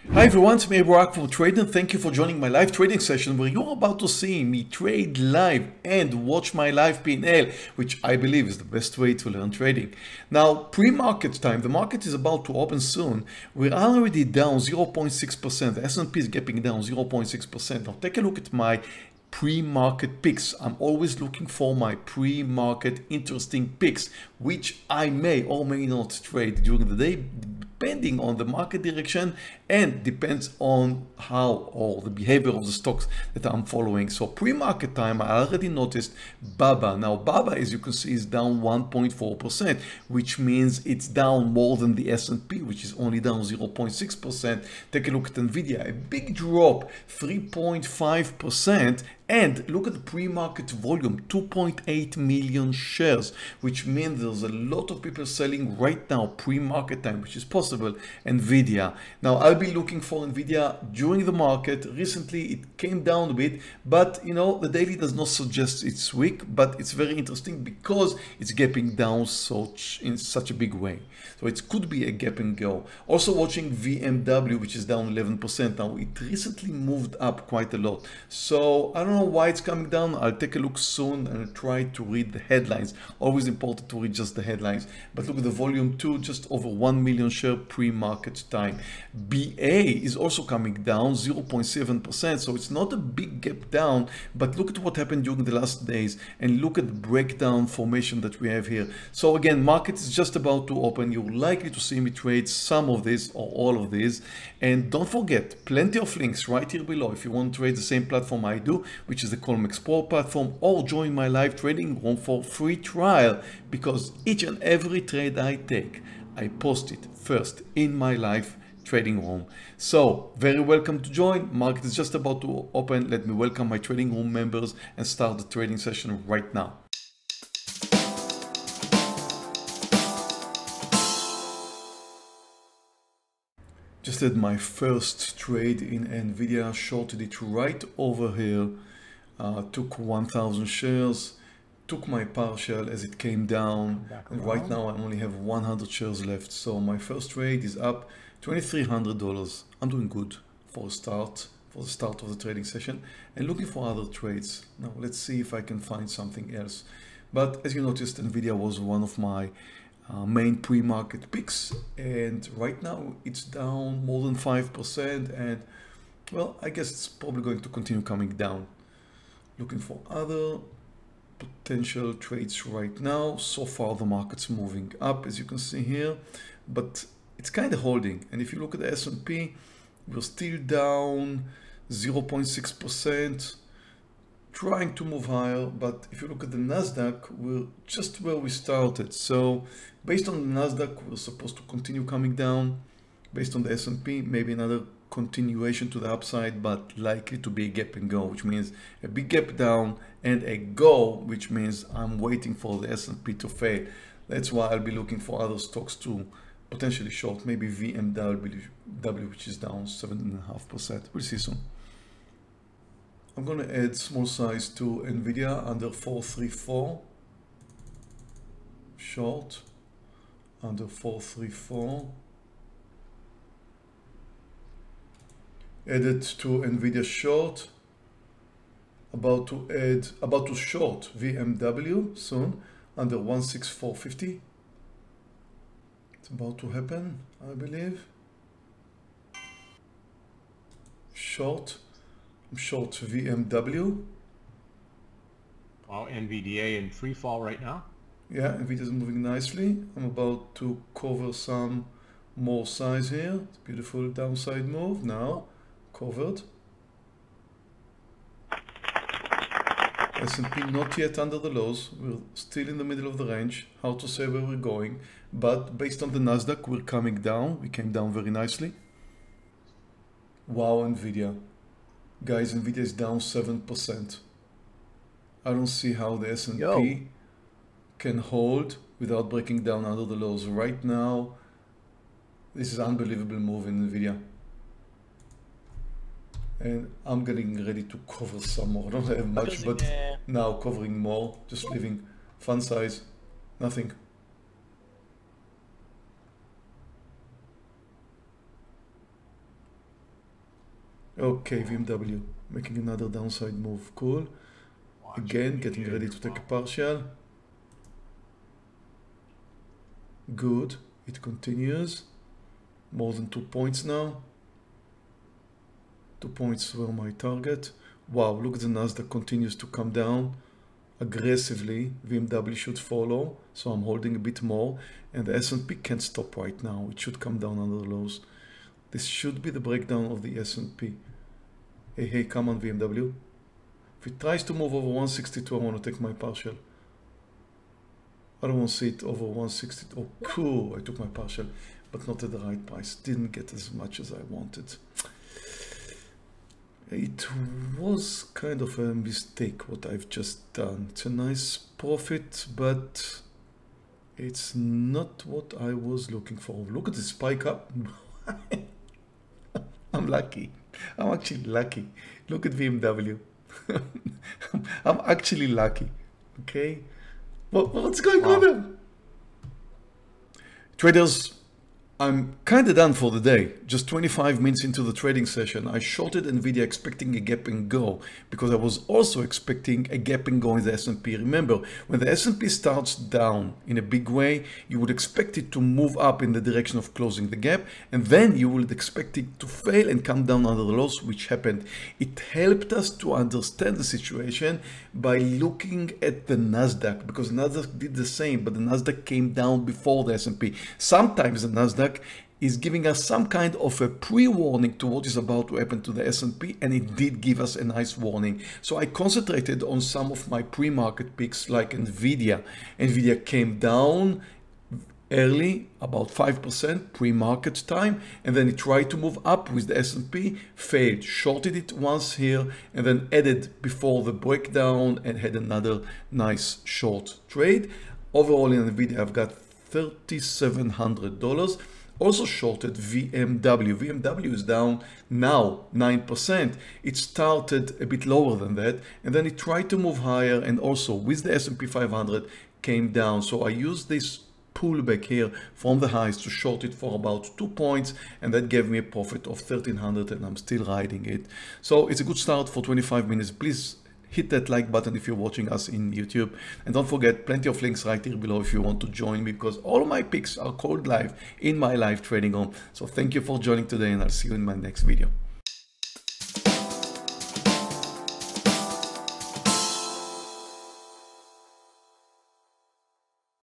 Hi everyone, it's meirbarak from Trading. Thank you for joining my live trading session where you're about to see me trade live and watch my live P&L, which I believe is the best way to learn trading. Now, pre-market time, the market is about to open soon. We're already down 0.6%. The S&P is gapping down 0.6%. Now take a look at my pre-market picks. I'm always looking for my pre-market interesting picks, which I may or may not trade during the day, depending on the market direction and depends on how or the behavior of the stocks that I'm following. So pre-market time, I already noticed BABA. Now BABA, as you can see, is down 1.4%, which means it's down more than the S&P, which is only down 0.6%. Take a look at NVIDIA, a big drop, 3.5%. And look at the pre-market volume, 2.8 million shares, which means there's a lot of people selling right now, pre-market time, which is possible. NVIDIA. Now, I'll be looking for NVIDIA during the market. Recently, it came down a bit, but you know, the daily does not suggest it's weak, but it's very interesting because it's gapping down in such a big way. So it could be a gap and go. Also watching VMW, which is down 11%. Now, it recently moved up quite a lot. So I don't know why it's coming down. I'll take a look soon and try to read the headlines. Always important to read just the headlines. But look at the volume 2, just over 1 million share pre-market time. BA is also coming down 0.7%. So it's not a big gap down, but look at what happened during the last days and look at the breakdown formation that we have here. So again, market is just about to open. You're likely to see me trade some of this or all of these. And don't forget, plenty of links right here below if you want to trade the same platform I do, which is the Colmex Pro platform, or join my live trading room for free trial, because each and every trade I take, I post it first in my live trading room. So very welcome to join. Market is just about to open. Let me welcome my trading room members and start the trading session right now. Just had my first trade in NVIDIA, shorted it right over here, took 1,000 shares, took my partial as it came down, and right now I only have 100 shares left. So my first trade is up $2,300. I'm doing good for the start of the trading session and looking for other trades. Now let's see if I can find something else. But as you noticed, NVIDIA was one of my main pre-market picks, and right now it's down more than 5%, and well, I guess it's probably going to continue coming down. Looking for other potential trades right now. So far the market's moving up, as you can see here, but it's kind of holding. And if you look at the S&P, we're still down 0.6%, trying to move higher. But if you look at the Nasdaq, we're just where we started. So based on the Nasdaq, we're supposed to continue coming down. Based on the S&P, maybe another continuation to the upside, but likely to be a gap and go, which means a big gap down and a go, which means I'm waiting for the S&P to fail. That's why I'll be looking for other stocks to potentially short, maybe VMW, which is down 7.5%. We'll see soon. I'm going to add small size to NVIDIA under 434, short under 434. Added to NVIDIA short, about to short VMW soon under 16450. It's about to happen, I believe. Short VMW. Wow, NVDA in free fall right now. Yeah, NVIDIA is moving nicely. I'm about to cover some more size here. It's a beautiful downside move now. Covered. S&P not yet under the lows. We're still in the middle of the range. Hard to say where we're going, but based on the Nasdaq, we're coming down. We came down very nicely. Wow, NVIDIA. Guys, NVIDIA is down 7%. I don't see how the S&P can hold without breaking down under the lows. Right now, this is an unbelievable move in NVIDIA. And I'm getting ready to cover some more. I don't have much, but now covering more, just leaving fund size, nothing. Okay, VMW making another downside move. Cool. Again, getting ready to take a partial. Good. It continues. More than 2 points now. 2 points were my target. Wow, look at the Nasdaq continues to come down aggressively. VMW should follow, so I'm holding a bit more. And the S&P can't stop right now. It should come down under the lows. This should be the breakdown of the S&P. Hey, come on VMW. If it tries to move over 162, I want to take my partial. I don't want to see it over 160. Oh, cool. I took my partial, but not at the right price. Didn't get as much as I wanted. It was kind of a mistake what I've just done. It's a nice profit, but it's not what I was looking for. Look at the spike up. I'm lucky. I'm actually lucky. Look at VMW. I'm actually lucky. Okay. What's going on there? Traders, I'm kind of done for the day. Just 25 minutes into the trading session, I shorted Nvidia expecting a gap and go because I was also expecting a gap and go in the S&P. Remember, when the S&P starts down in a big way, you would expect it to move up in the direction of closing the gap, and then you would expect it to fail and come down under the lows, which happened. It helped us to understand the situation by looking at the Nasdaq, because Nasdaq did the same, but the Nasdaq came down before the S&P. Sometimes the Nasdaq is giving us some kind of a pre-warning to what is about to happen to the S&P, and it did give us a nice warning. So I concentrated on some of my pre-market picks like Nvidia. Nvidia came down early, about 5% pre-market time, and then it tried to move up with the S&P, failed, shorted it once here, and then added before the breakdown and had another nice short trade. Overall in Nvidia, I've got $3,700. Also shorted VMW. VMW is down now 9%. It started a bit lower than that, and then it tried to move higher, and also with the S&P 500 came down. So I used this pullback here from the highs to short it for about 2 points, and that gave me a profit of 1,300, and I'm still riding it. So it's a good start for 25 minutes. Please hit that like button if you're watching us in YouTube, and don't forget, plenty of links right here below if you want to join me, because all of my picks are called live in my live trading room. So thank you for joining today, and I'll see you in my next video.